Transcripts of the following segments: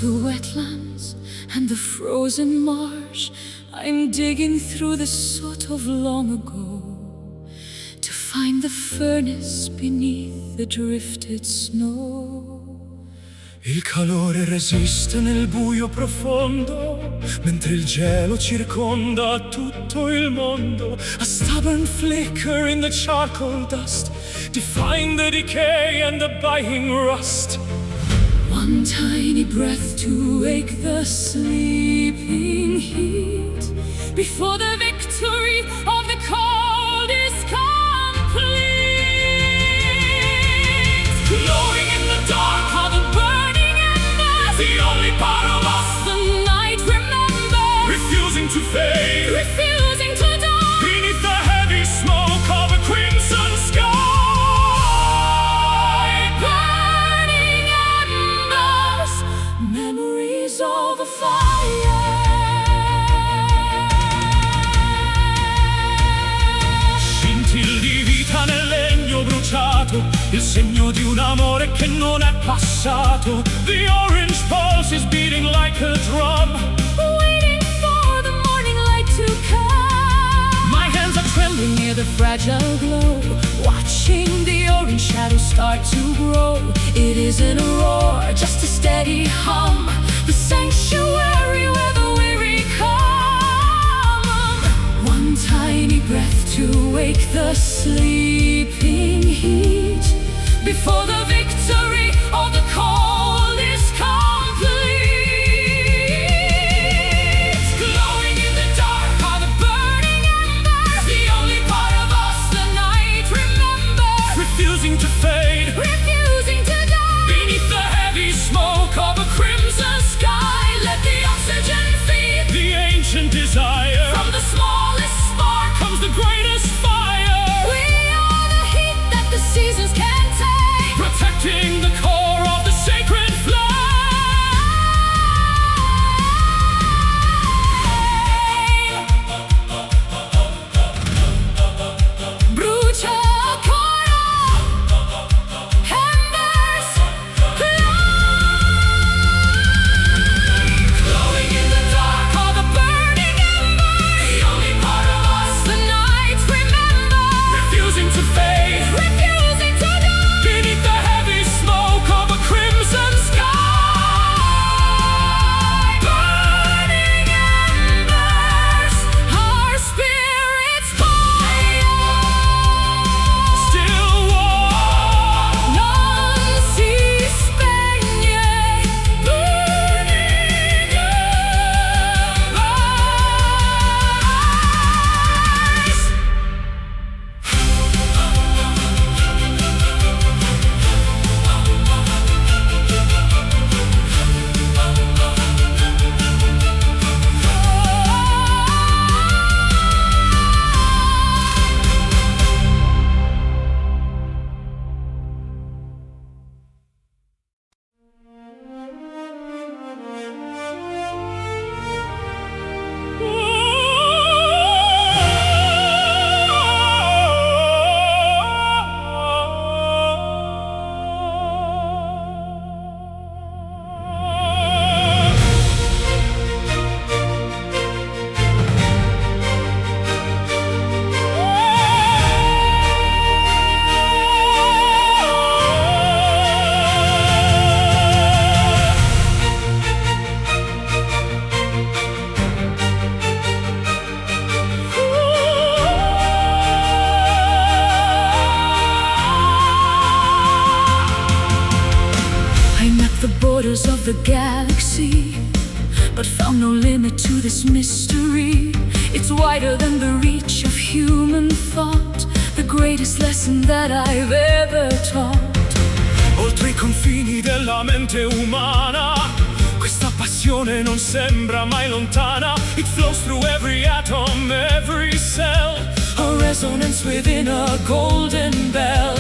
the wetlands and the frozen marsh. I'm digging through the soot of long ago to find the furnace beneath the drifted snow. Il calore resiste nel buio profondo, mentre il gelo circonda tutto il mondo. A stubborn flicker in the charcoal dust, defying the decay and the biting rust. One tiny breath to wake the sleeping heat before the victory of the cold is complete. Glowing in the dark are the burning embers, the only part of us the night remembers, refusing to fade, refusing to die beneath the heavy smoke of a crimson sky. Burning embers, memories of a fire. Scintille di vita nel legno bruciato, il segno di un amore che non è passato. The orange pulse is beating like a drum, Waiting for the morning light to come. my hands are trembling Near the fragile glow, watching the orange shadows start to grow. It isn't a roar, just a steady hum, the sanctuary where the weary come. One tiny breath to wake the sleeping heat before the victory of the cold is complete. Glowing in the dark are the burning embers, the only part of us the night remembers, refusing to fade, refusing to die beneath the heavy smoke of a crimson sky. Let the oxygen feed the ancient desire. from the smallest spark Comes the greatest fire, we are the heat that the seasons can't take, protecting the core of the sacred flame. Brucia ancora, embers glowing in the dark are the burning embers, The only part of us the night remembers, refusing to fade, refusing to die beneath the heavy smoke of a crimson sky. burning embers, our spirits fire. Still warm, Non si spegne, burning embers. I'm at the borders of the galaxy, but found no limit to this mystery. It's wider than the reach of human thought, the greatest lesson that I've ever taught. oltre i confini della mente umana. Questa passione non sembra mai lontana. It flows through every atom, every cell. A resonance within a golden bell.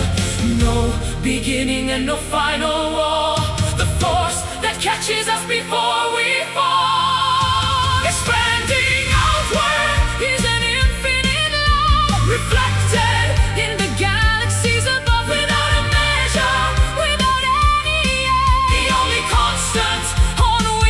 No beginning and no final wall. The force that catches us before we fall. Expanding outward is an infinite love, reflected in the galaxies above. Without a measure, without any end, the only constant on which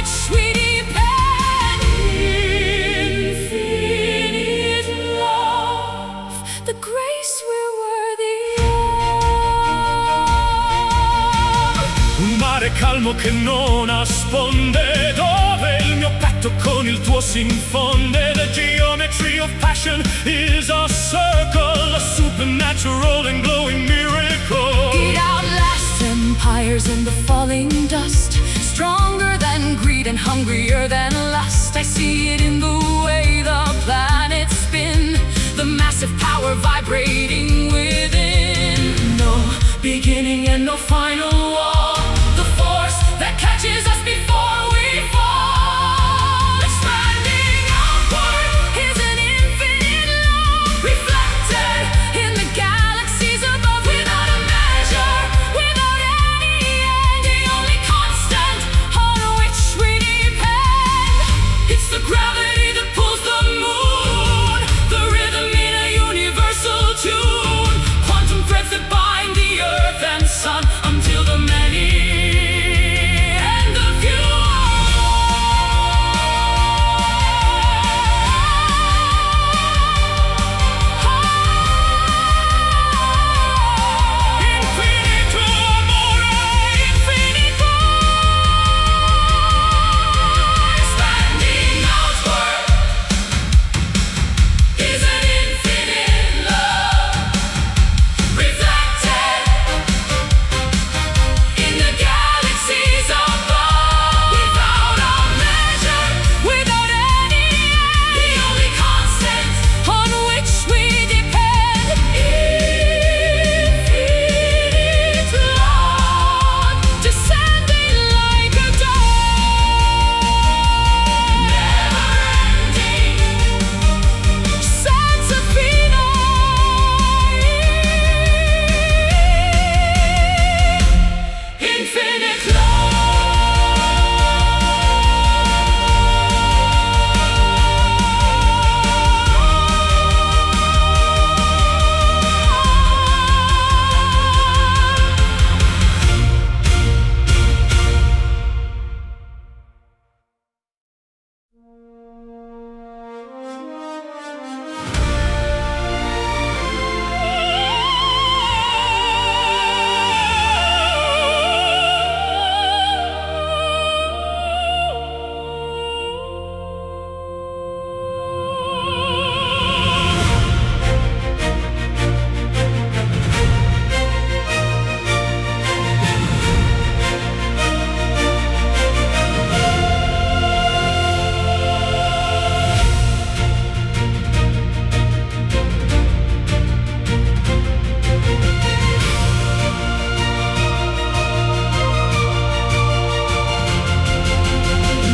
l'uomo che non nasconde, dove il mio petto con il tuo si infonde. The geometry of passion is a circle, a supernatural and glowing miracle. It outlasts empires in the falling dust, stronger than greed and hungrier than lust. I see it in the way the planets spin, the massive power vibrating within. No beginning and no final wall, the force that catches us before we fall. Expanding outward is an infinite love, reflected in the galaxies above, without a measure, without any end. The only constant on which we depend, it's the gravity that pulls the moon, the rhythm in a universal tune, quantum threads that bind the earth and sun, until the many and the few. Infinito amore, infinito. Expanding outward is an infinite love, reflected in the galaxies above, without a measure, without any end. The only constant on which we depend, infinite love, descending like a dawn, never ending sense of infinite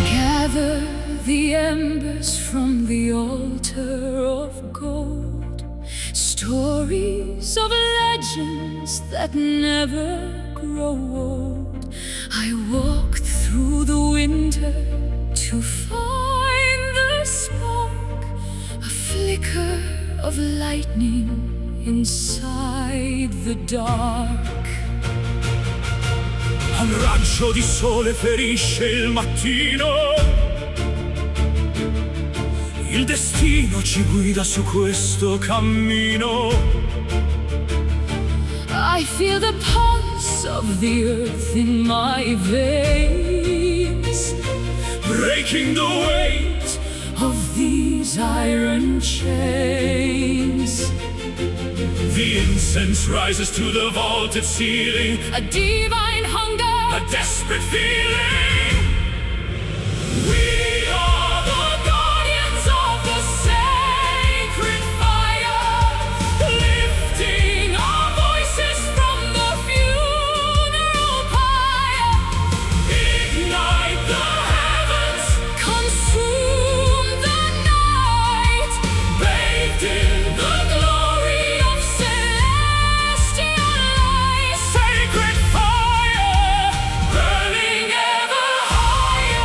gather the embers from the altar of gold, stories of legends that never grow old. I walk through the winter to find the spark, a flicker of lightning inside the dark. Un raggio di sole ferisce il mattino, il destino ci guida su questo cammino. I feel the pulse of the earth in my veins, Breaking the weight of these iron chains. The incense rises to the vaulted ceiling, A divine hunger, a desperate feeling. We are the guardians of the sacred fire, lifting our voices from the funeral pyre. Ignite the heavens, consume the night, bathed in the glory of celestial light. sacred fire, burning ever higher.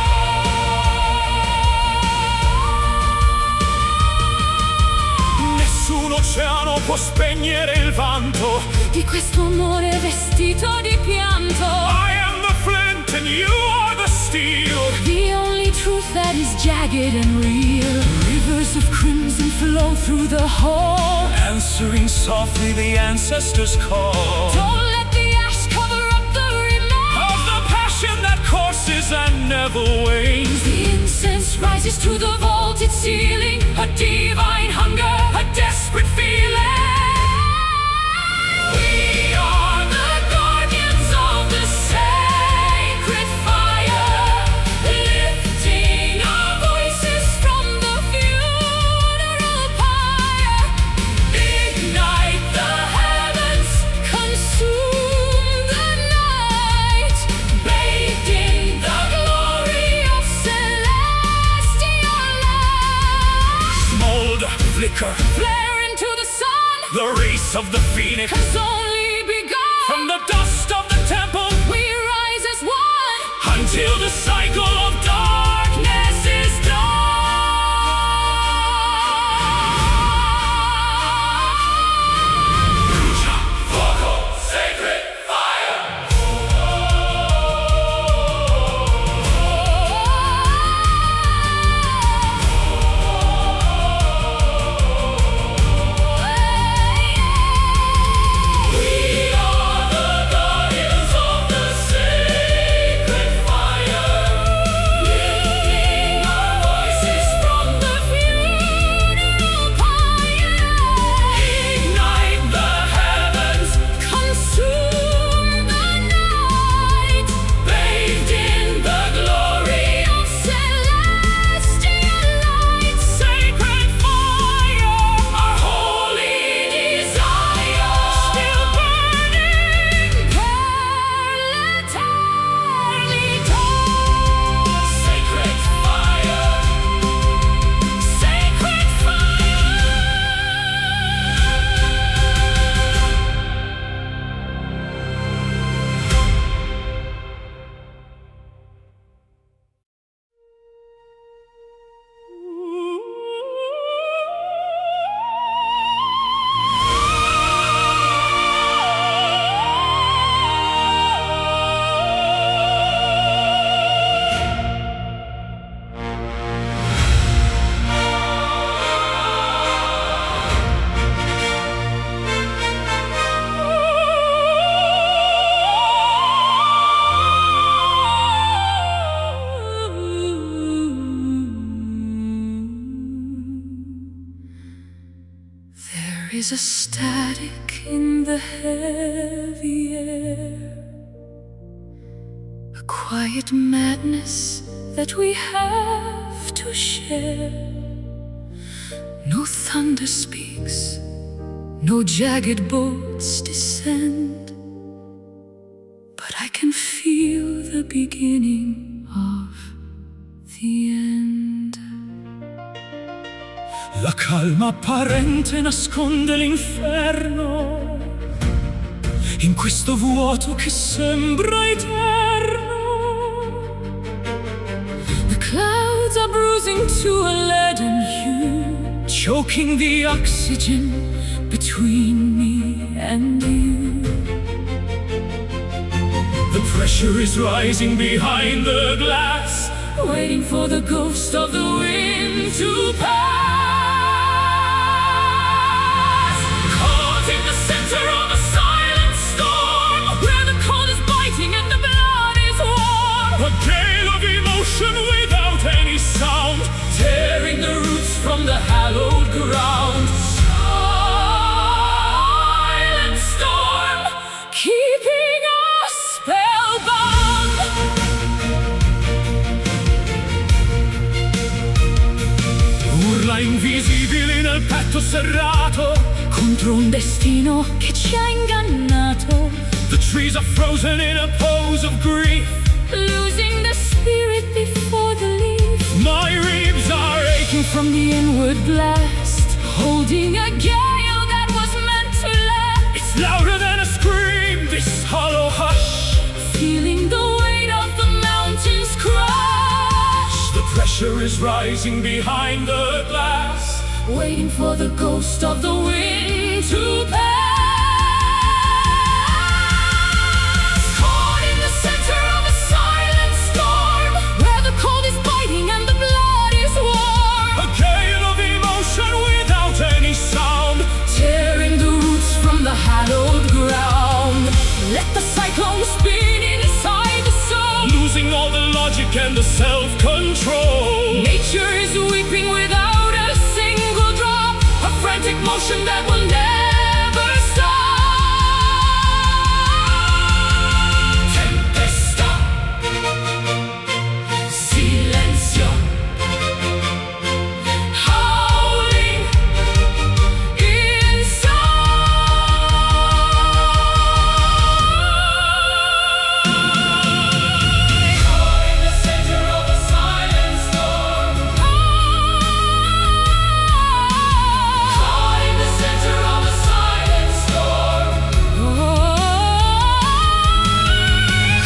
Nessun oceano può spegnere il vanto. Di questo amore vestito di pianto, I am the flint and you are the steel. the only truth that is jagged and real. Rivers of crimson flow through the hall, Answering softly the ancestors' call don't let the ash cover up the remains of the passion that nears and never wanes. The incense rises to the vaulted ceiling, a divine hunger, a desperate feeling. We are the guardians of the sacred fire, lifting our voices from the funeral pyre. Ignite the heavens, consume the night, bathed in the glory of celestial light. Smolder, flicker, Flare into the sun, the race of the phoenix. has only begun. From the dust of the temple We rise as one, until the cycle of darkness is done. Vocal, sacred fire. We are the guardians of the sacred fire, lifting our voices from the funeral pyre. ignite the heavens, Consume the night, bathed in the glory of celestial light. sacred fire, our holy desire, Still burning, per l'eternità. sacred fire, Sacred fire. There is a static in the heavy air, a quiet madness that we have to share. No thunder speaks, no jagged bolts descend, but I can feel the beginning of the end. la calma apparente nasconde l'inferno in questo vuoto che sembra eterno. The clouds are bruising to a leaden hue, Choking the oxygen between me and you. The pressure is rising behind the glass, Waiting for the ghost of the wind to pass. caught in the center of a silent storm, Where the cold is biting and the blood is warm. a gale of emotion without any sound, Tearing the roots from the hallowed ground. Silent storm, keeping us spellbound. urla invisibili nel petto serrato, Contro un destino che ci ha ingannato. the trees are frozen in a pose of grief. Losing the spirit before the leaf. My ribs are aching From the inward blast, holding a gale that was meant to last. It's louder than a scream, this hollow hush. Feeling the weight of the mountains crush. The pressure is rising behind the glass, Waiting for the ghost of the wind to pass. Caught in the center of a silent storm, where the cold is biting and the blood is warm. a gale of emotion without any sound, Tearing the roots from the hallowed ground. Let the cyclone spin inside the soul. losing all the logic emotion that will never stop. Tempesta, silenzio, howling inside. Caught in the center of a silent storm. Caught in the center of a silent storm.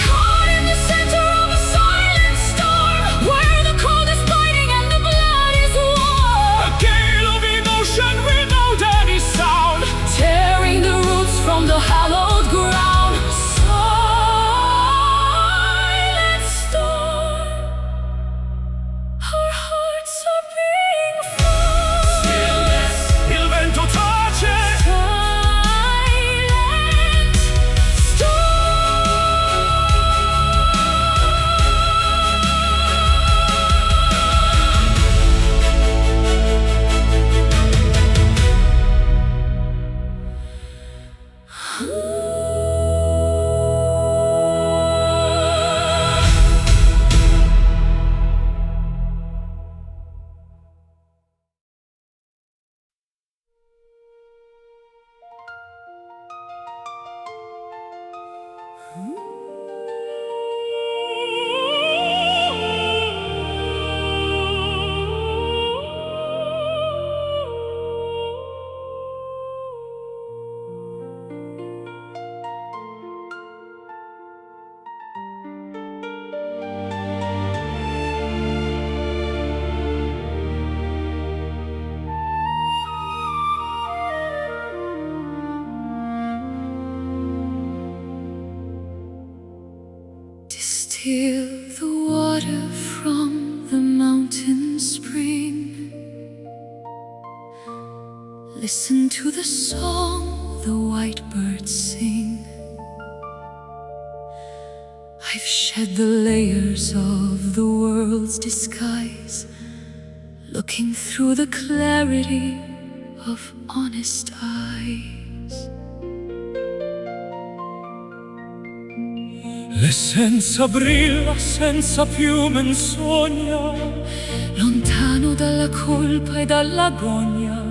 Caught in the center of a silent storm, where the cold is biting and the blood is warm. A gale of emotion without any sound, Tearing the roots from the hallowed ground. Silent storm, our hearts are being found. stillness, il vento tace. Silent Distill the water from the mountain spring. Listen to the song the white birds sing. I've shed the layers of the world's disguise, looking through the clarity of honest eyes. L'essenza brilla senza più menzogna, Lontano dalla colpa e dalla gogna,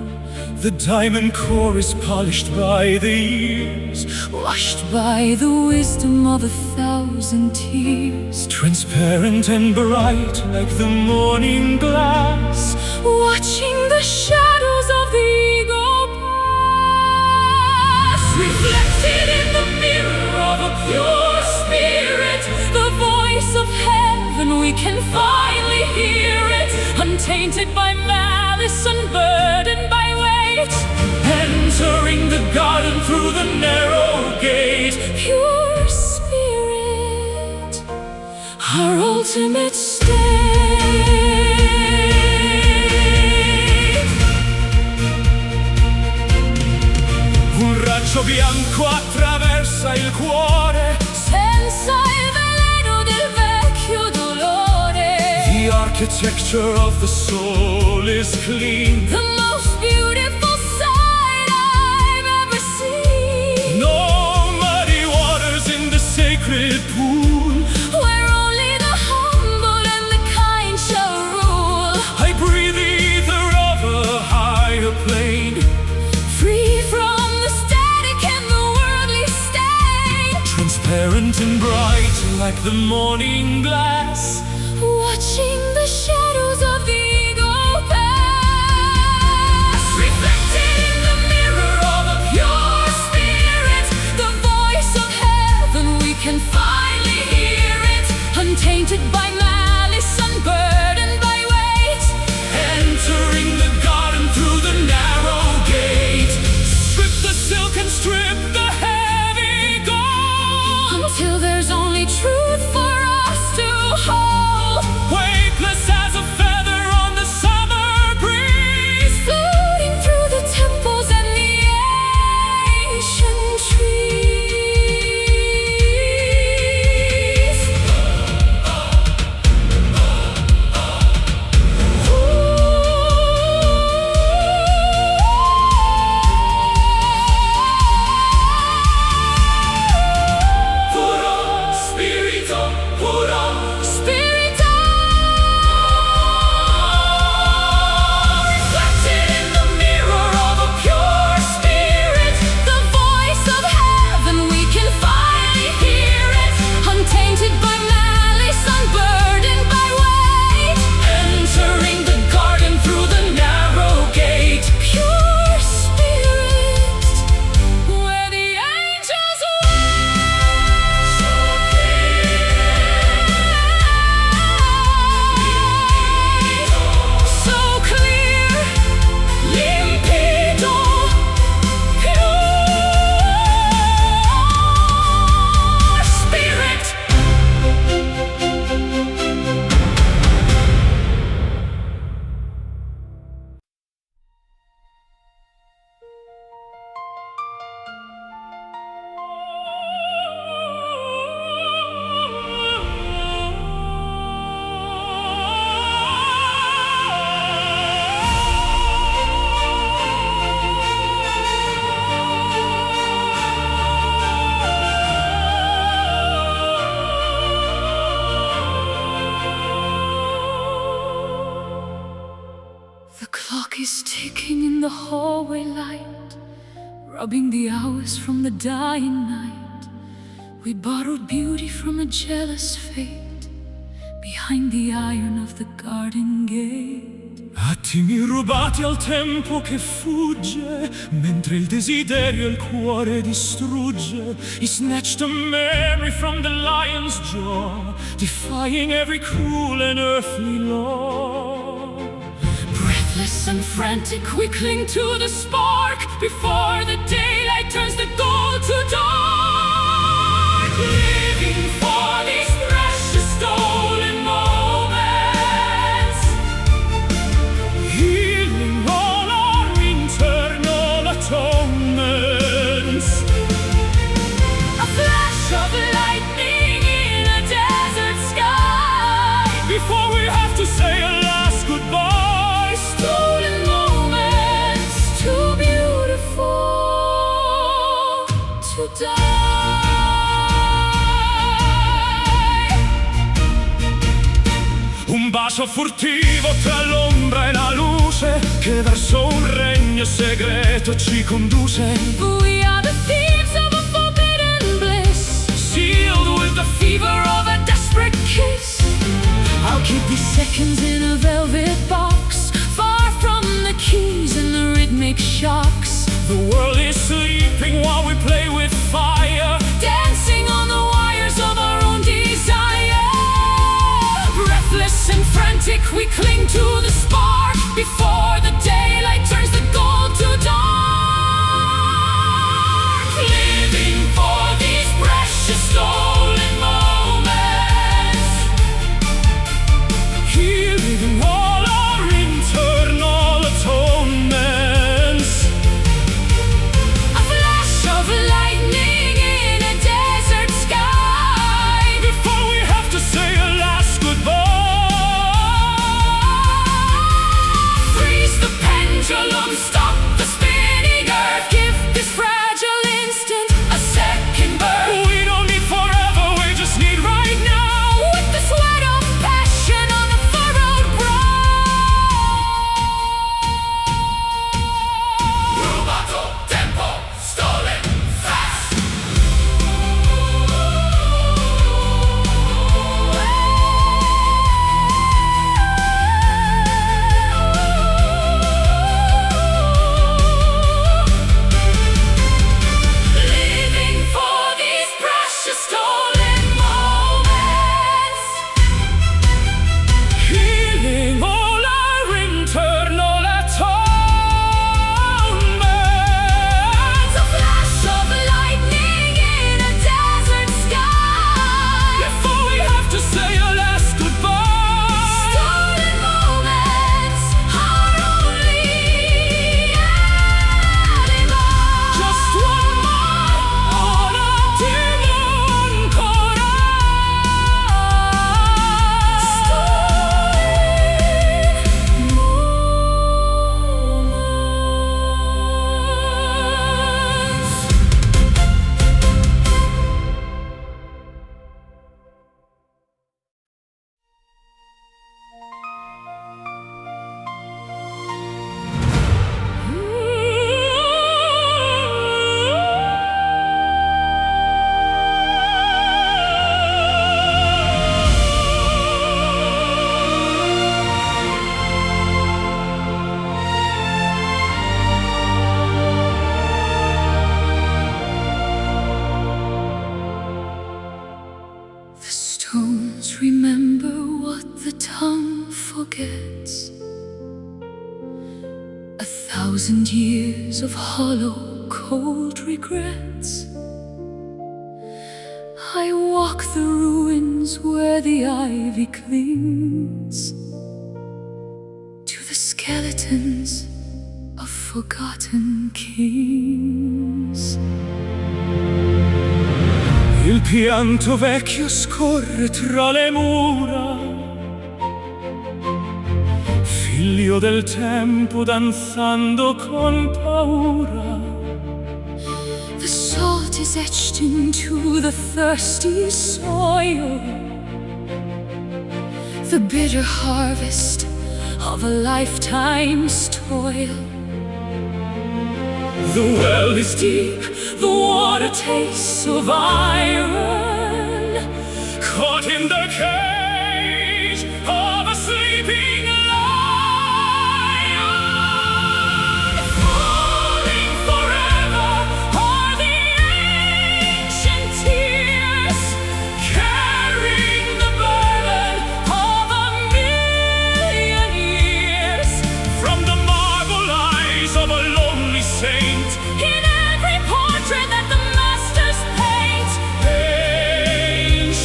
the diamond core is polished by the years, washed by the wisdom of 1,000 tears. transparent and bright like the morning glass, Watching the shadows of the ego pass, reflected in the mirror of a pure spirit, the voice of heaven, we can finally hear it, untainted by malice, unburdened by weight, entering the garden through the narrow gate. pure spirit, our ultimate state. Un raggio bianco attraversa il cuore, Senza il veleno del vecchio dolore, the architecture of the soul is clean. the most beautiful sight I've ever seen. No muddy waters in the sacred pool, Where only the humble and the kind shall rule. I breathe the ether of a higher plane, Free from the static and the worldly stain. transparent and bright like the morning glass, Watching the shadows of the ego pass. Reflected in the mirror of a pure spirit, the voice of heaven, we can finally hear it, untainted by malice, unburdened by weight, entering the garden through the narrow gate. Strip the silk and strip the heavy gold, until there's only truth for us to hold. Clock is ticking in the hallway light, rubbing the hours from the dying night. We borrowed beauty from a jealous fate, behind the iron of the garden gate. Attimi rubati al tempo che fugge, mentre il desiderio il cuore distrugge. He snatched a memory from the lion's jaw, defying every cruel and earthly law. Breathless and frantic, we cling to the spark, before the daylight turns the gold to dark. Living for these precious stolen moments, healing all our internal atonements. a flash of lightning in a desert sky, Before we have to say a last goodbye. stolen moments too beautiful to die. Un bacio furtivo tra l'ombra e la luce, che verso un regno segreto ci conduce. We are the thieves of a forbidden bliss, Sealed with the fever of a desperate kiss. I'll keep these seconds in a velvet box, far from the keys and the rhythmic shocks. the world is sleeping while we play with fire. Dancing on the wires of our own desire. Breathless and frantic, we cling to the spark, before the daylight turns the gold to dark. Living for these precious stolen moments, Healing all our internal atonements. a flash of lightning in a desert sky, Before we have to say a last goodbye. freeze the pendulum, stop the spinning earth, give this fragile instant a second birth. We don't need forever, we just need right now. With the sweat of passion on a furrowed brow. Rubato tempo, stolen fast. Living for these precious stolen moments, Healing all our internal atonements. a flash of lightning in a desert sky. Before we have to say a last goodbye. Stolen moments are only alibi. Just one more, un attimo ancora. The stones remember what the tongue forgets. 1,000 years of hollow, cold regrets. I walk the ruins where the ivy clings to the skeletons of forgotten kings. Il pianto vecchio scorre tra le mura, figlio del tempo danzando con paura. The salt is etched into the thirsty soil. The bitter harvest of a lifetime's toil. The well is deep, The water tastes of iron, caught in the cage of a sleeping lion. falling forever are the ancient tears, Carrying the burden of a million years. from the marble eyes of a lonely saint. In every portrait that the masters paint,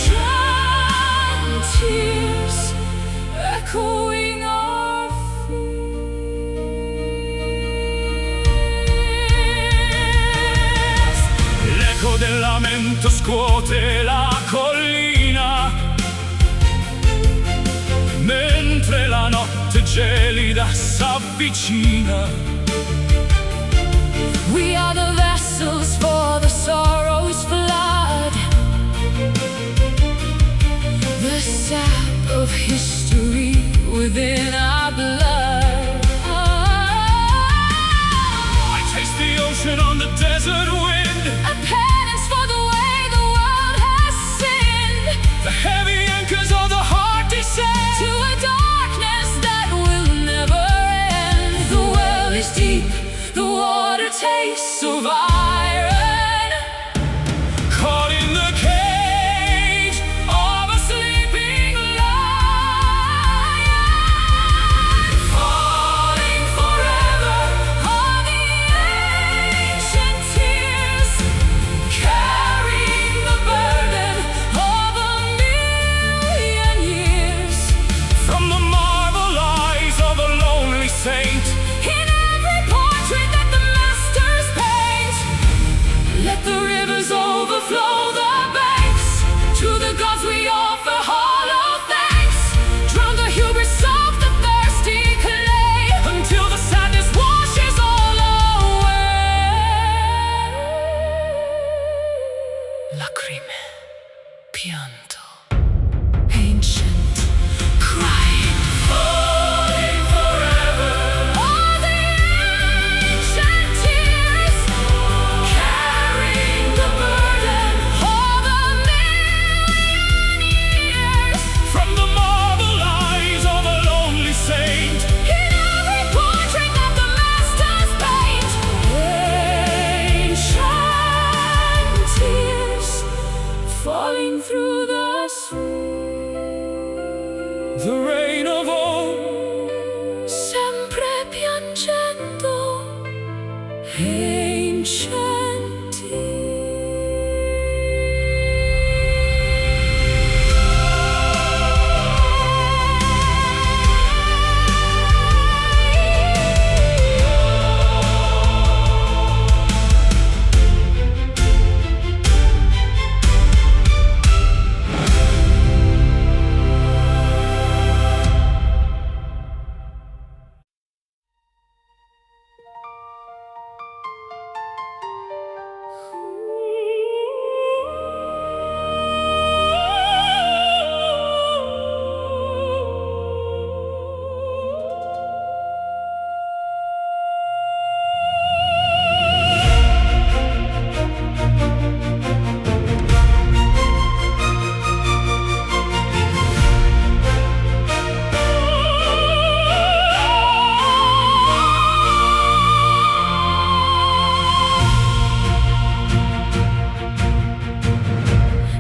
ancient tears echoing our fears. L'eco del lamento scuote la collina, mentre la notte gelida s'avvicina. We are the vessels for the sorrow's flood, the sap of history within our blood. I taste the ocean on the desert wind, A penance for the way the world has sinned, the heavy anchors of the heart descend to a darkness that will never end. The well is deep, the water tastes of iron, caught in the cage of a sleeping lion. Falling forever are the ancient tears, carrying the burden of a million years. from the marble eyes of a lonely saint. In every portrait that the masters paint, let the rivers overflow the banks. To the gods we offer hollow thanks. Drown the hubris of the thirsty clay, Until the sadness washes all away. lacrime, pianto. Ancient crying, falling forever are the ancient tears, carrying the burden of a million years. From the marble eyes of a lonely saint. In every portrait that the masters paint, ancient tears falling through the street. The rain of old, Sempre piangendo, ancient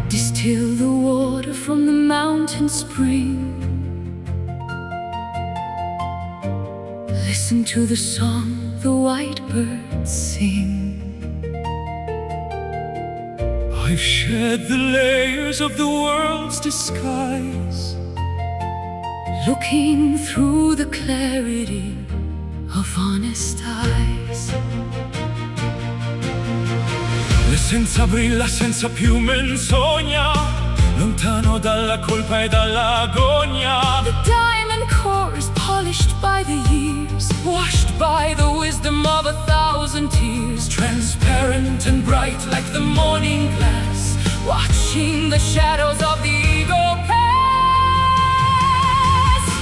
Distill the water from the mountain spring. Listen to the song the white birds sing. I've shed the layers of the world's disguise, Looking through the clarity of honest eyes. l'essenza brilla senza più menzogna, lontano dalla colpa e dall'agonia. The diamond core is polished by the years, washed by the wisdom of 1,000 tears. Transparent and bright like the morning glass, Watching the shadows of the ego pass.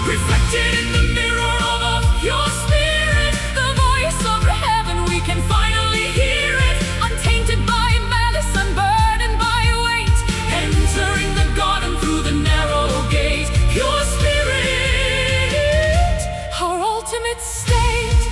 we reflected in the mirror of your spirit, the voice of heaven, we can finally hear it, untainted by malice, unburdened by weight, entering the garden through the narrow gate. Your spirit, our ultimate state.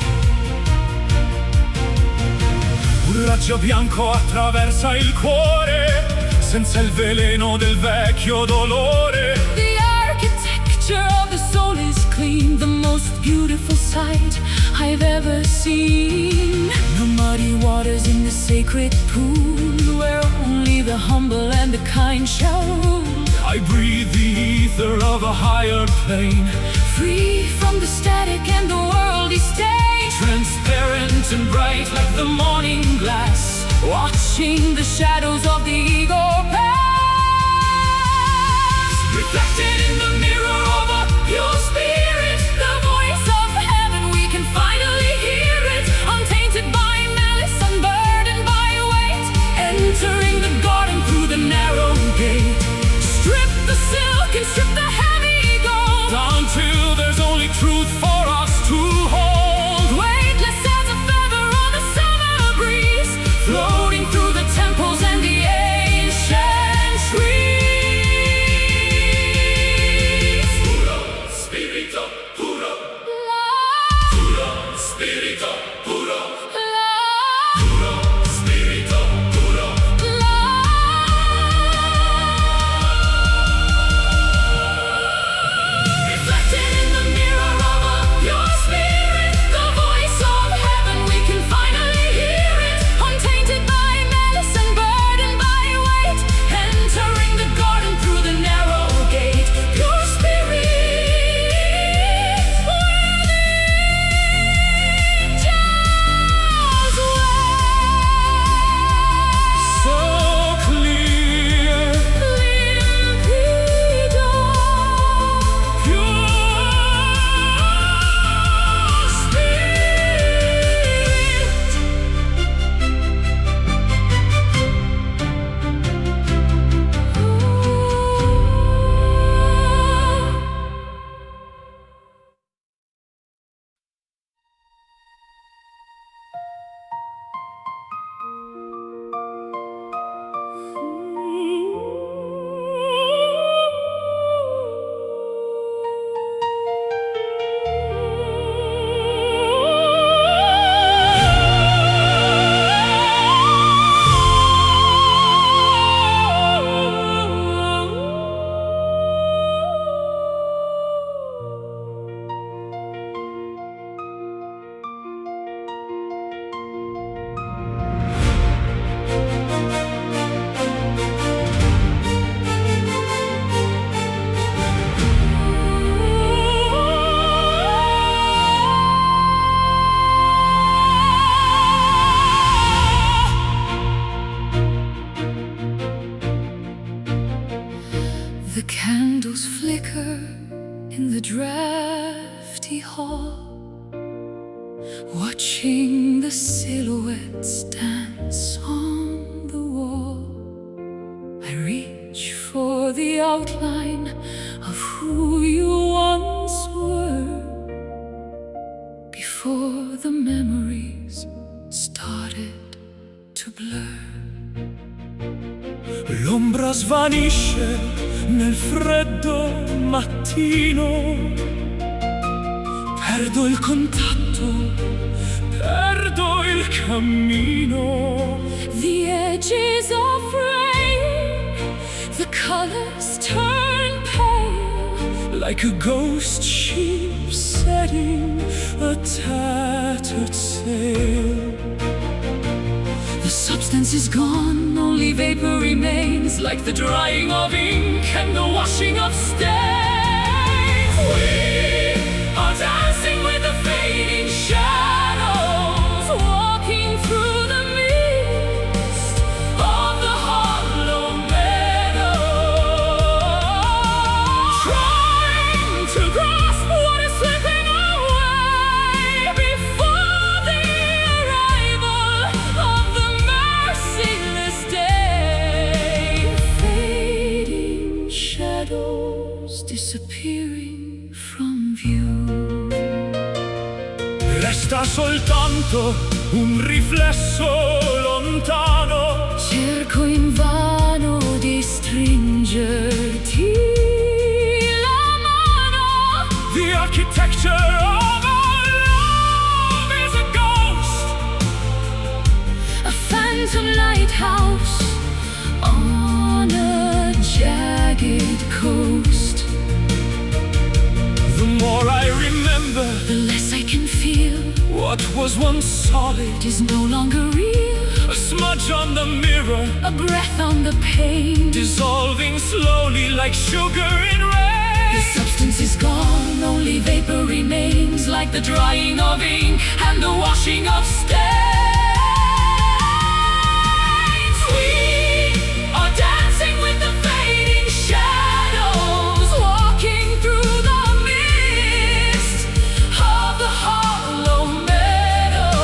Un raggio bianco attraversa il cuore, senza il veleno del vecchio dolore. The architecture of the soul is clean, the most beautiful sight I've ever seen. No muddy waters in the sacred pool, where only the humble and the kind shall rule. I breathe the ether of a higher plane, Free from the static and the worldly state, transparent and bright like the morning glass, watching the shadows of the ego pass. Reflected in the mirror of a pure spirit, the voice of heaven, we can finally hear it, untainted by malice, unburdened by weight, entering the garden through the narrow gate. Strip the silk and strip the heavy gold, until there's only truth for us to hold. weightless as a feather on the summer breeze, floating through the temples and the ancient trees. Puro spirito, puro, Love, puro spirito, puro, love, puro spirito, puro. Reflected in the mirror of a pure spirit, the voice of heaven, we can finally hear it, untainted by malice, unburdened by weight, entering the garden through the narrow gate. Pure spirit, where the angels wait. So clear, Limpido, pure The candles flicker in the drafty hall, watching the silhouettes dance on the wall. I reach for the outline of who you once were, before the memories started to blur. l'ombra svanisce nel freddo mattino. Perdo il contatto, perdo il cammino. The edges are fraying, the colors turn pale, Like a ghost ship setting a tattered sail. the substance is gone, only vapor remains, like the drying of ink and the washing of stains. We are dancing with the fading shadows, walking through the mist of the hollow meadow, trying to grasp what is slipping away before the arrival of the merciless day. Fading shadows disappearing from resta soltanto un riflesso lontano. Cerco invano di stringerti la mano. The architecture of our love is a ghost, A phantom lighthouse on a jagged coast. The more I remember, The less I can feel what was once solid, is no longer real. a smudge on the mirror, A breath on the pane. dissolving slowly like sugar in rain. The substance is gone, only vapor remains, like the drying of ink and the washing of stains. We are dancing with the fading shadows, walking through the mist of the hollow meadow,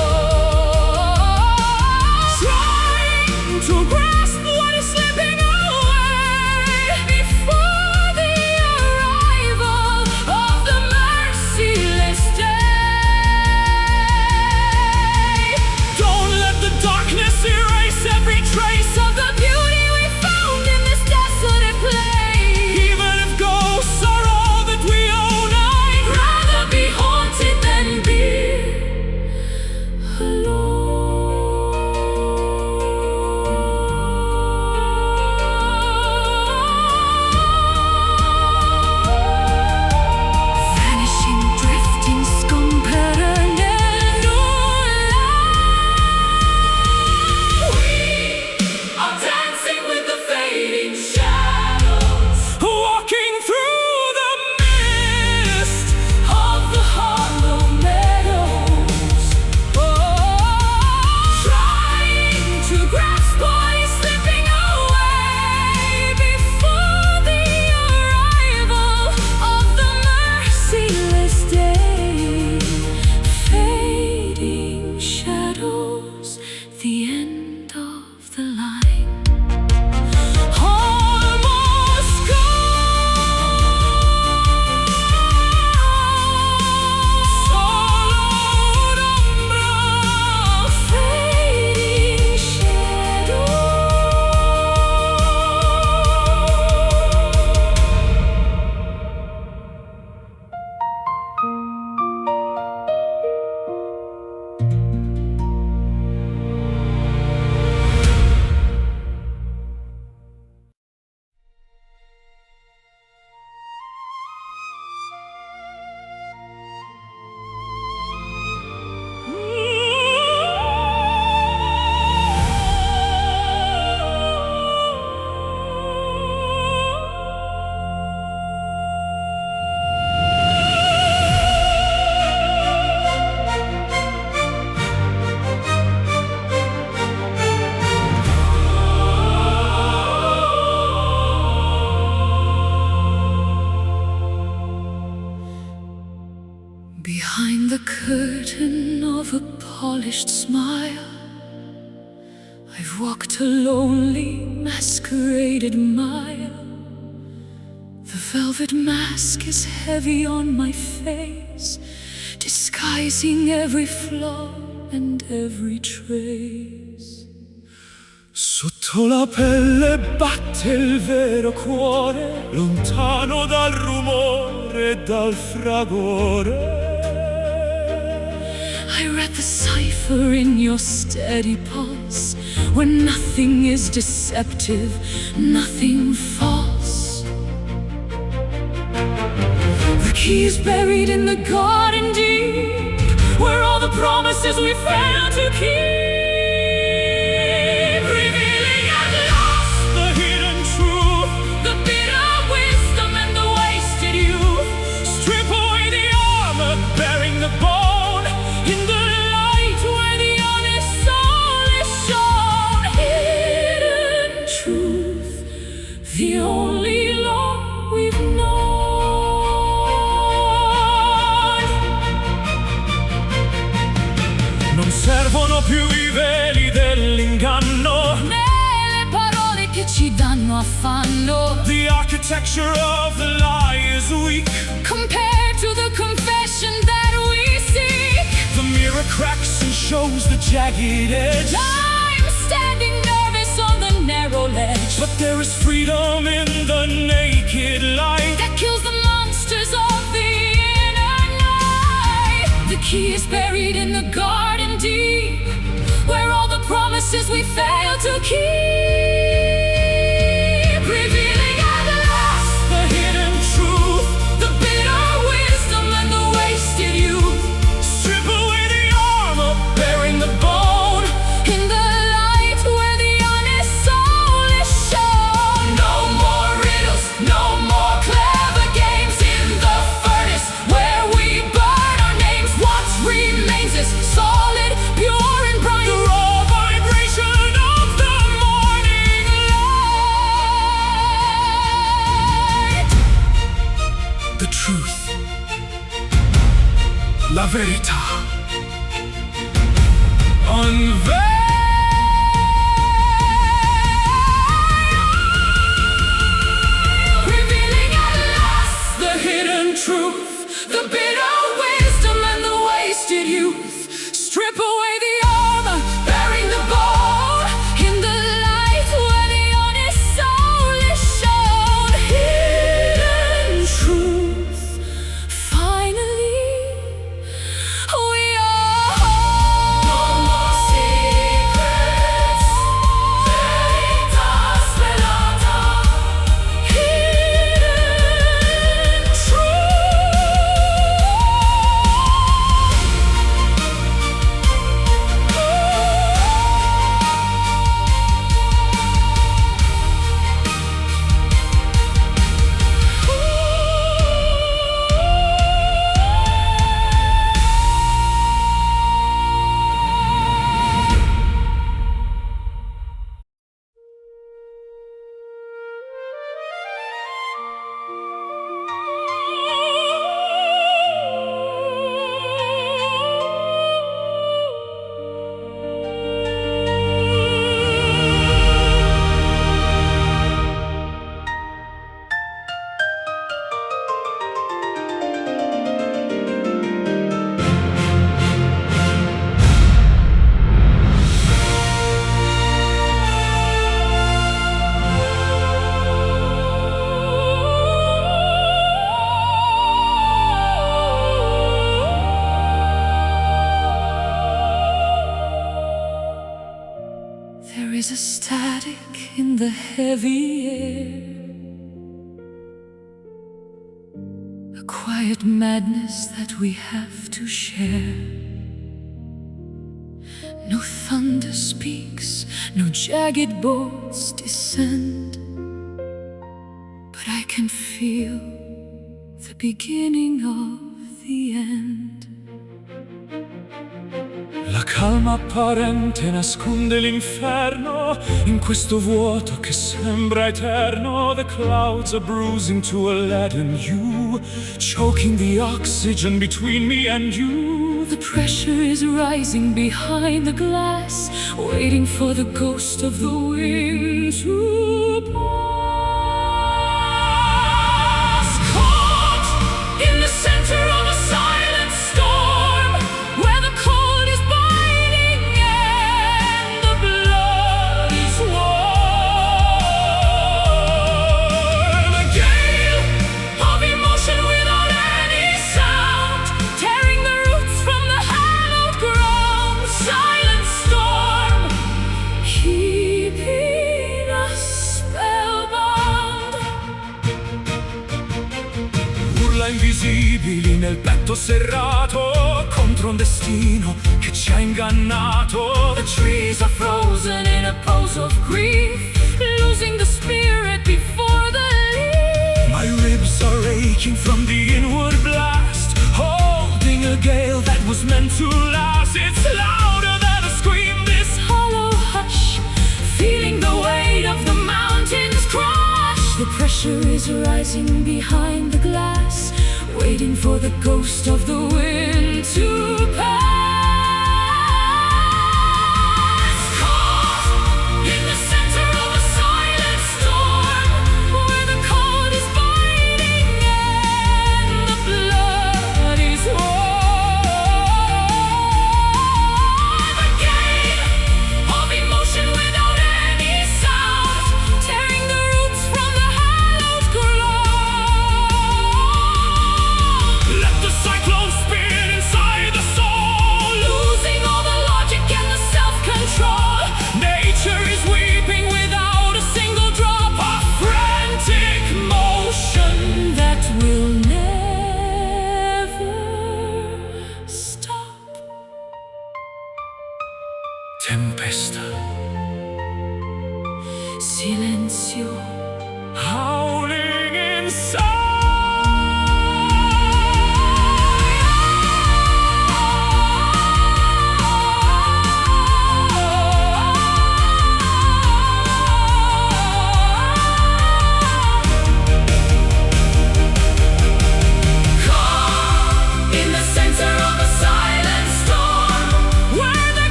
Trying to grasp what is slipping away before the arrival of the merciless day. Don't let the darkness erase every trace Of the beauty we found in this desolate place. Even if ghosts are all that we own, I'd Rather be haunted than be alone. Vanishing, drifting, scomparare nulla. We are dancing with the fading shadows walking through the mist. of the hollow meadows, trying to grasp what is slipping away before the arrival of the merciless day. Fading shadows, the end of the line. Almost Solo un'ombra, fading shadow. Behind the curtain of a polished smile, I've walked a lonely, masqueraded mile. The velvet mask is heavy on my face, disguising every flaw and every trace. Sotto la pelle batte il vero cuore, lontano dal rumore e dal fragore. I read the cipher in your steady pulse, where nothing is deceptive, nothing false. The key is buried in the garden deep, where all the promises we failed to keep, revealing at last The hidden truth, the bitter wisdom and the wasted youth. strip away the armor, bearing the bone in the light Where the honest soul is shown, hidden truth, the only law we've known. non servono più i veli dell'inganno. Né le parole che ci danno affanno, The architecture of the lie is weak. compared to the confession that we seek. The mirror shows the jagged edge. I'm standing nervous on the narrow ledge, but there is freedom in the naked light that kills the monsters of the inner night. The key is buried in the garden deep, where all the promises we failed to keep, revealing at last the hidden truth, the bitter wisdom and the wasted youth. Strip away the armor, bearing the bone, In the light where the honest soul is shown. No more riddles, no more clever games. In the furnace where we burn our names, what remains is solid, pure and bright, the raw vibration of the morning light. The truth, la verità, unveiled. revealing at last the hidden truth, the bitter wisdom and the wasted youth. Strip away the armor, bearing the bone. In the light where the honest soul is shown. Hidden truth, finally we are home. No more secrets, veritas velata. Hidden There is a static in the heavy air, a quiet madness that we have to share. No thunder speaks, no jagged bolts descend, but I can feel the beginning of the end. La calma apparente nasconde l'inferno in questo vuoto che sembra eterno. The clouds are bruising to a leaden hue, choking the oxygen between me and you. The pressure is rising behind the glass, waiting for the ghost of the wind to pass. Caught in the center of a silent storm, where the cold is biting and the blood is warm. A gale of emotion without any sound, tearing the roots from the hallowed ground. Silent storm, keeping us spellbound. Urla invisibili nel petto serrato contro un destino che ci ha ingannato. The trees are frozen in a pose of grief, losing the spirit before the leaf. My ribs are aching from the inward blast, holding a gale that was meant to last. It's louder than a scream, this Hollow hush, feeling the weight of the mountains crush. The pressure is rising behind the glass, waiting for the ghost of the wind to pass. Caught in the center of a silent storm, where the cold is biting and the blood is warm. tempesta. Silenzio. Howling inside.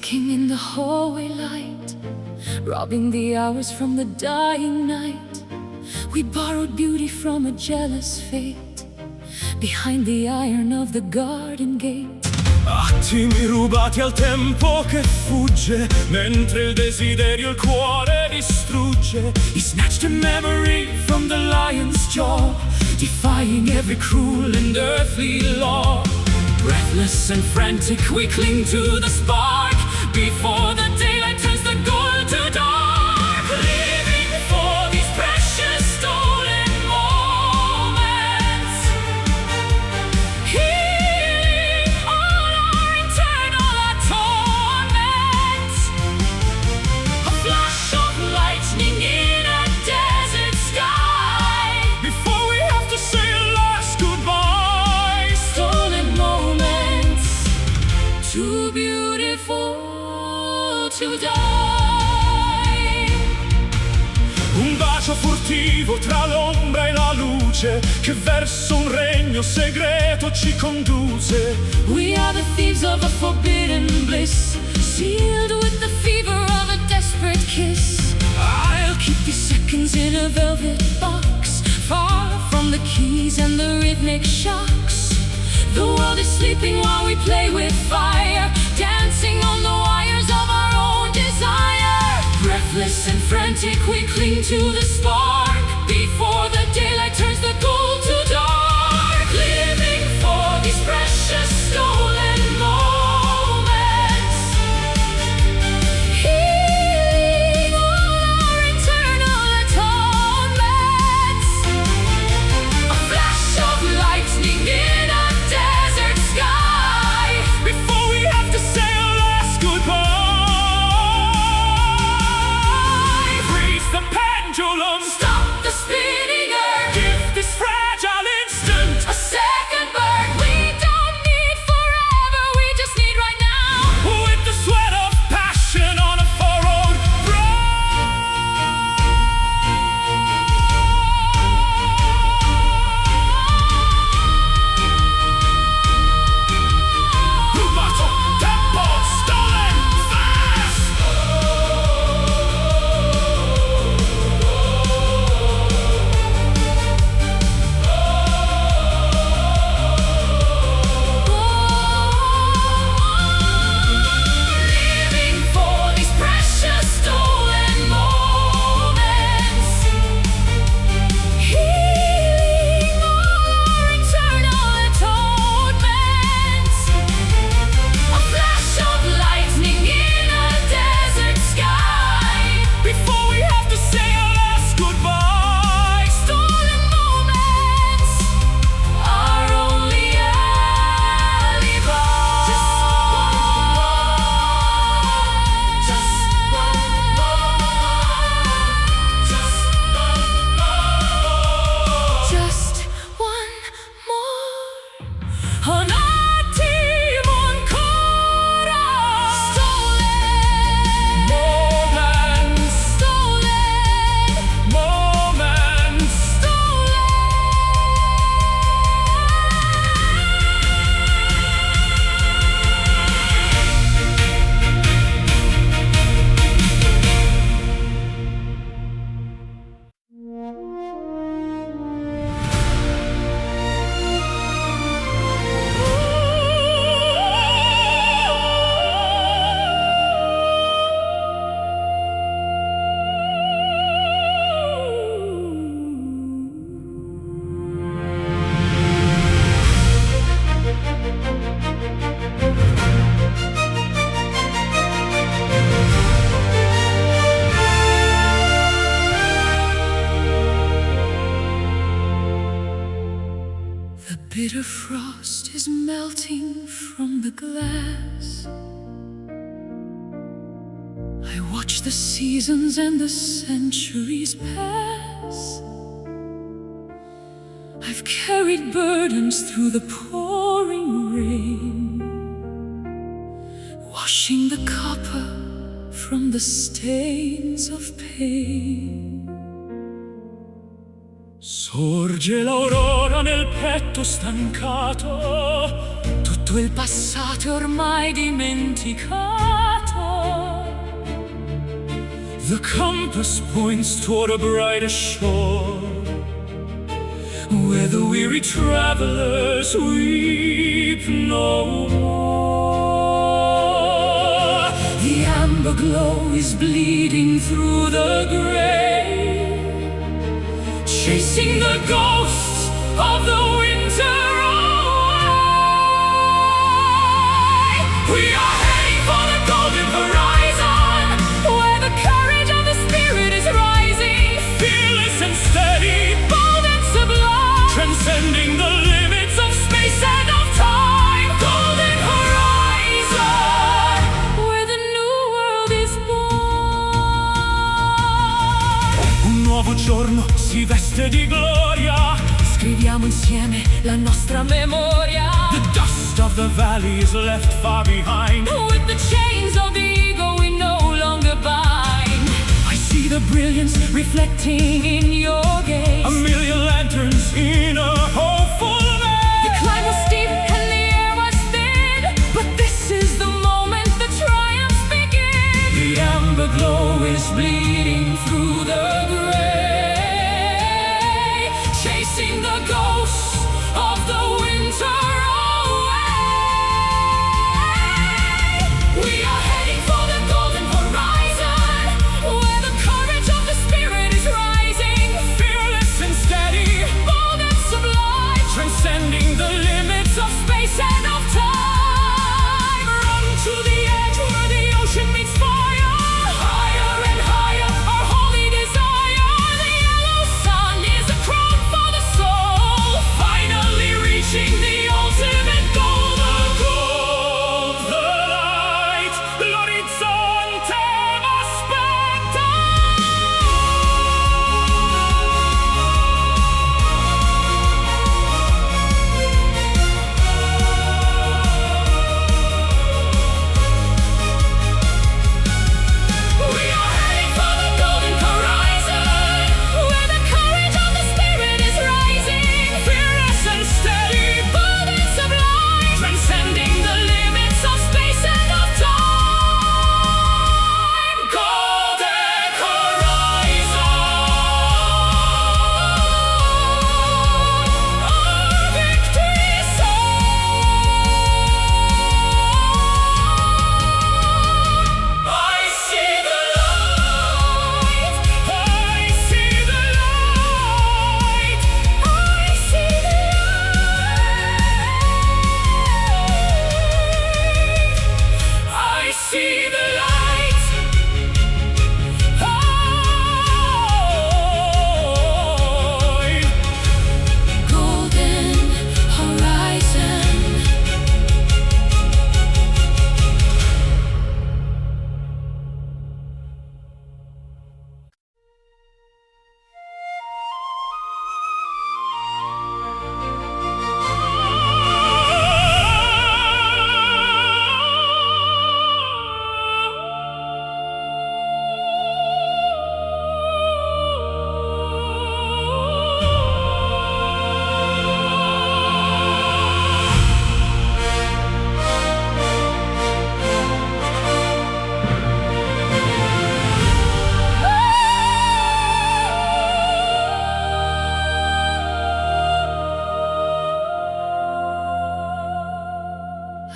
In the hallway light, robbing the hours from the dying night. We borrowed beauty from a jealous fate, behind the iron of the garden gate. Attimi rubati al tempo che fugge, mentre il desiderio il cuore distrugge. He snatched a memory from the lion's jaw, defying every cruel and earthly law. Breathless and frantic we cling to the spark, before the daylight turns the gold to dark. Living for these precious stolen moments, healing all our internal torments. A flash of lightning in a desert sky, before we have to say a last goodbye. Stolen moments, too beautiful to die. Un bacio furtivo tra l'ombra e la luce, che verso un regno segreto ci conduce. We are the thieves of a forbidden bliss, sealed with the fever of a desperate kiss. I'll Keep these seconds in a velvet box, far from the keys and the rhythmic shocks. The world is sleeping while we play with fire, dancing on the wires of our own desire. Breathless and frantic we cling to the spark, before the daylight turns the gold to dark. Living for these precious stolen moments, healing all our internal atonements. A flash of lightning in a desert sky, before we have to say a last goodbye. Freeze the pendulum. colors melting from the glass. I watch the seasons and the centuries pass. I've carried burdens through the pouring rain, washing the copper from the stains of pain. Sorge l'aurora nel petto stancato, Tutto il passato è ormai dimenticato. the compass points toward a brighter shore, where the weary travelers weep no more. The amber glow is bleeding through the gray, Chasing the ghosts of the winter away. We are heading for the golden horizon, where the courage of the spirit is rising, fearless and steady, bold and sublime, transcending the limits of space and of time. golden horizon, where the new world is born. Un nuovo giorno si veste di gloria, Scriviamo insieme la nostra memoria. the dust of the valley is left far behind. With the chains of the ego we no longer bind. I see the Brilliance reflecting in your gaze. a million lanterns in a hopeful The maze. climb was steep and the air was thin, but this is the moment the triumphs begin. The amber glow is Bleeding through the gray, chasing the ghosts of the winter away. We are heading for the golden horizon, where the courage of the spirit is rising, fearless and steady, bold and sublime, transcending the limits of space and of time. Run to the edge where the ocean meets fire, higher and higher, our holy desire. The yellow sun is a crown for the soul, finally reaching the ultimate goal, the goal of the light, l'orizzonte aspetta. We are heading for the golden horizon, where the courage of the spirit is rising, Fearless and steady, bold and sublime, transcending the limits of space and of time. golden horizon. Our victory I see the light, I see the light, I see the light. I see the light. Golden horizon.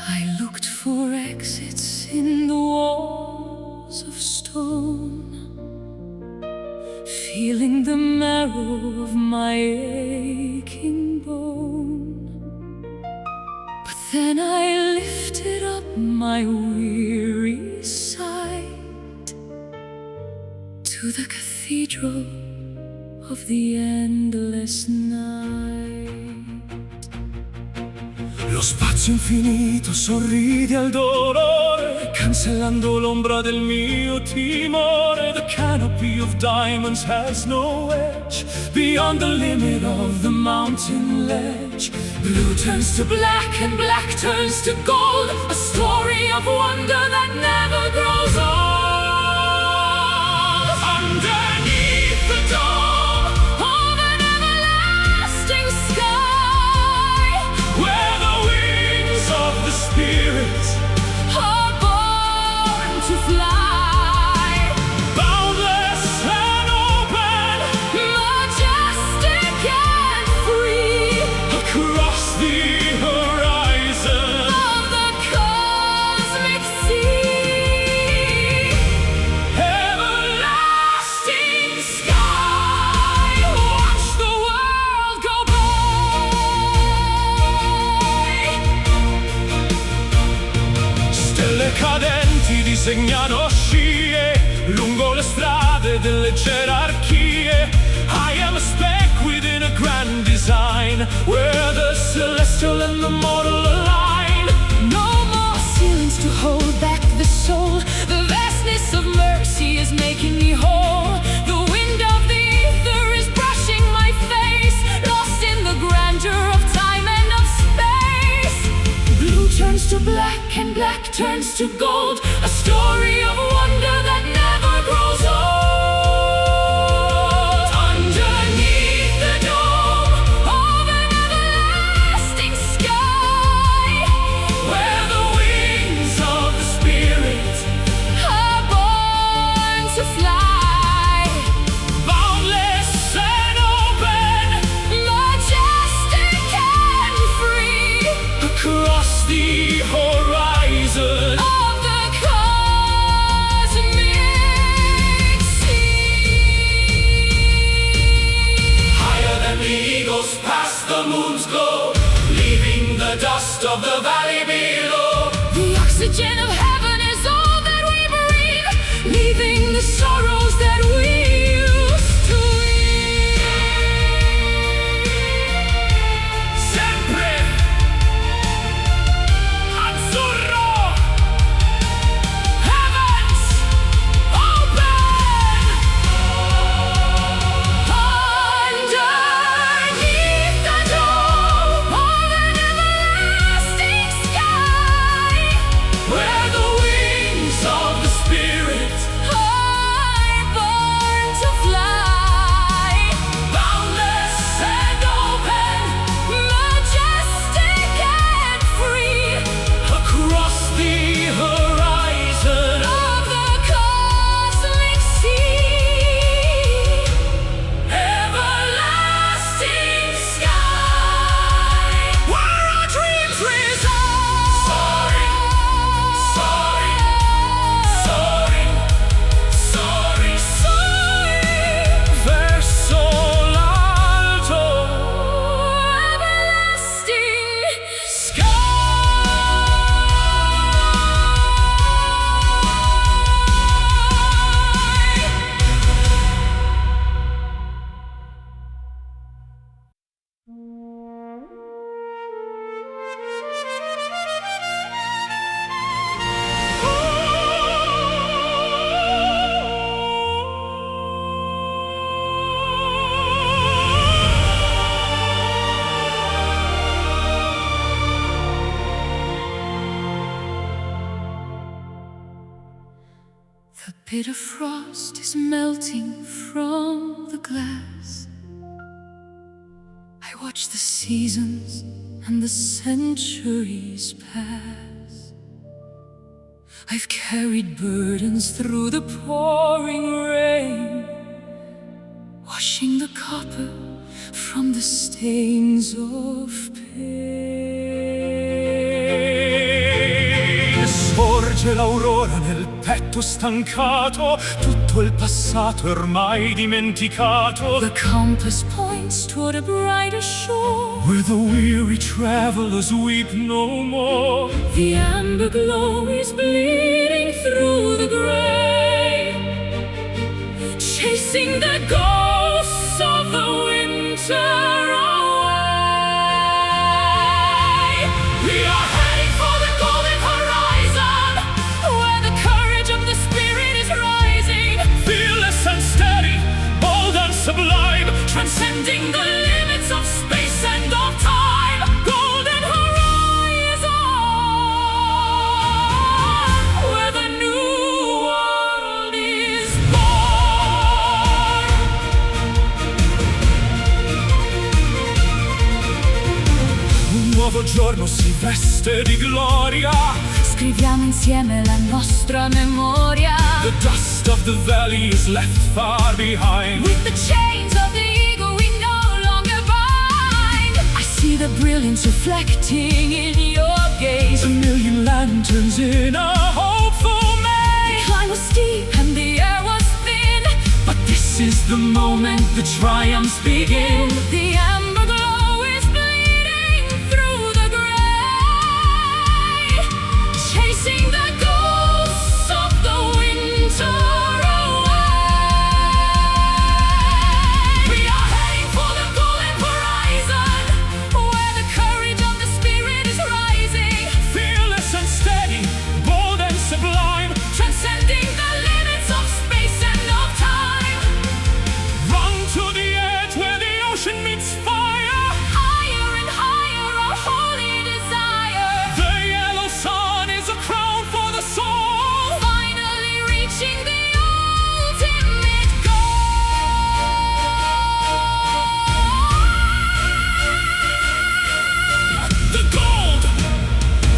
I looked for exits in the walls of stone, feeling the marrow of my aching bone. But then I lifted up my weary sight to the cathedral of the endless night. Lo spazio infinito sorride al dolore, cancellando l'ombra del mio timore. The canopy of diamonds has no edge, beyond the limit of the mountain ledge. Blue turns to black and black turns to gold, a story of wonder that never grows old. Underneath the dome of an everlasting sky, where the wings of the Spirit are born to fly, boundless and open, majestic and free, across the horizon of the cosmic sea. Everlasting sky, Watch the world go by. stelle cadenti disegnano scie lungo le strade delle gerarchie. I am a speck within a grand design, where the celestial and the mortal align. No more ceilings to hold back the soul. The vastness of mercy is making me whole. The wind of the ether is brushing my face, lost in the grandeur of time and of space. Blue turns to black and black turns to gold, a story of wonder that never grows old. Underneath the dome of an everlasting sky, Where the wings of the Spirit, are born to fly, boundless and open, majestic and free, across the horizon of the cosmic sea. higher than the eagles past the moon's glow, leaving the dust of the valley below. The oxygen of heaven is all that we breathe, leaving the sorrows that we used to eat. Sempre azzurro, Heavens open. Underneath the dome of an everlasting sky, where the wings of the Spirit, are born to fly, boundless and open, majestic and free, across the horizon of the cosmic sea. everlasting sky, where our dreams reside. Soaring, soaring, soaring, soaring, soaring, verso l'alto, Everlasting sky. The bitter frost is melting from the glass. I watch the seasons and the centuries pass. I've carried burdens through the pouring rain, washing the copper from the stains of pain. Sorge l'aurora nel petto stancato, tutto il passato è ormai dimenticato. The compass points toward a brighter shore, Where the weary travelers weep no more. the amber glow is bleeding through the gray, chasing the ghosts of the winter away. nuovo giorno si veste di gloria. Scriviamo insieme la nostra memoria. The dust of the valley is left far behind. With the chains of the ego we no longer bind. I see the brilliance reflecting in your gaze. A million lanterns in a hopeful maze. The climb was steep and the air was thin, but this is the moment the triumphs begin. The amber glow is bleeding through the gray, chasing the ghosts of the winter away. We are heading for the golden horizon, where the courage of the spirit is rising. Fearless and steady, bold and sublime, Transcending the limits of space and of time. run to the edge where the ocean meets fire. Higher and higher, our holy desire. The yellow sun is a crown for the soul. Finally reaching the ultimate goal. The gold,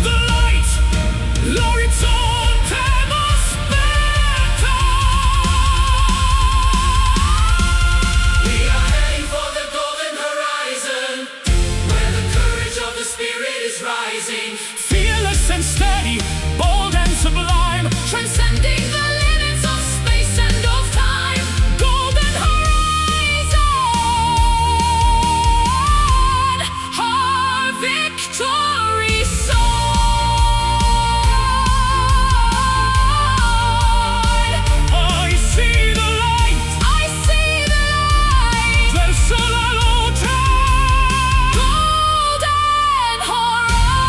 the light, l'orizzonte aspetta. We are heading for the golden horizon, where the courage of the spirit is rising. Fearless and steady, bold and sublime, Transcending the limits of space and of time. golden horizon, our victory soared. I see the light, I see the light, verso la luce. golden horizon.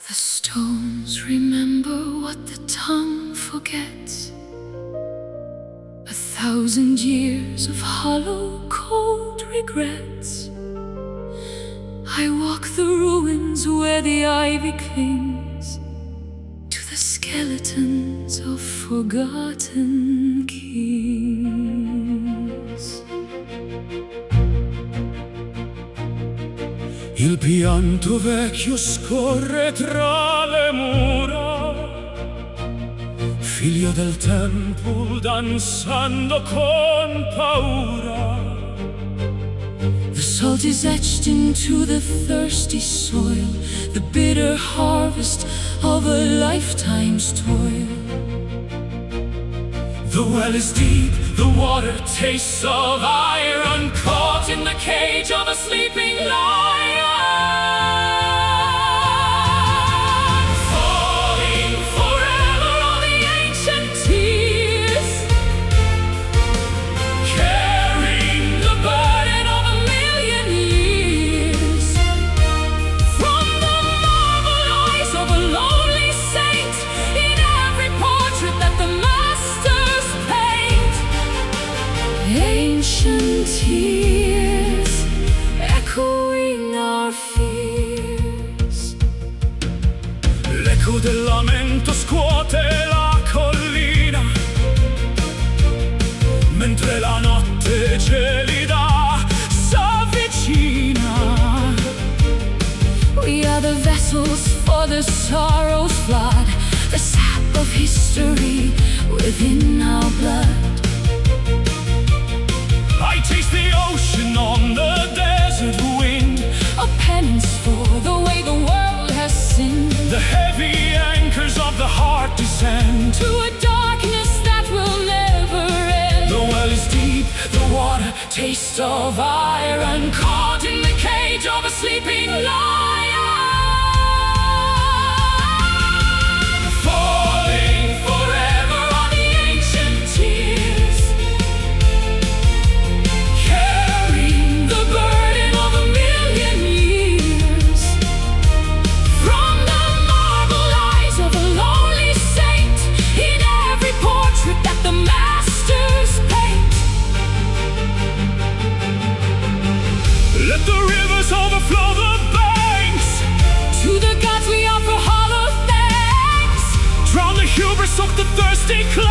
The stones remember what the tongue forgets. 1,000 years of hollow, cold regrets. I walk the ruins where the ivy clings to the skeletons of forgotten kings. Il pianto vecchio scorre tra le mura, figlio del tempo danzando con paura. The salt is etched into the thirsty soil, the bitter harvest of a lifetime's toil. The well is deep, the water tastes of iron, caught in the cage of a sleeping lion. Falling forever on the ancient tears, Carrying the burden of a million years. From the marble eyes of a lonely saint, in every portrait that the masters paint, ancient tears echoing our fears. L'eco del lamento scuote la collina, mentre la notte gelida s'avvicina. We are the vessels for the sorrow's flood, the sap of history within our blood. I taste the ocean on the desert wind, A penance for the way the world has sinned, the heavy anchors of the heart descend to a darkness that will never end. The well is deep, the water of iron, caught in the cage of a sleeping lion, falling forever on the ancient tears, carrying the burden of a million years. From the marble eyes of a lonely saint, in every portrait that the masters paint. Let the rivers overflow the banks. To the gods we offer hollow thanks. Drown the hubris of the thirsty clouds.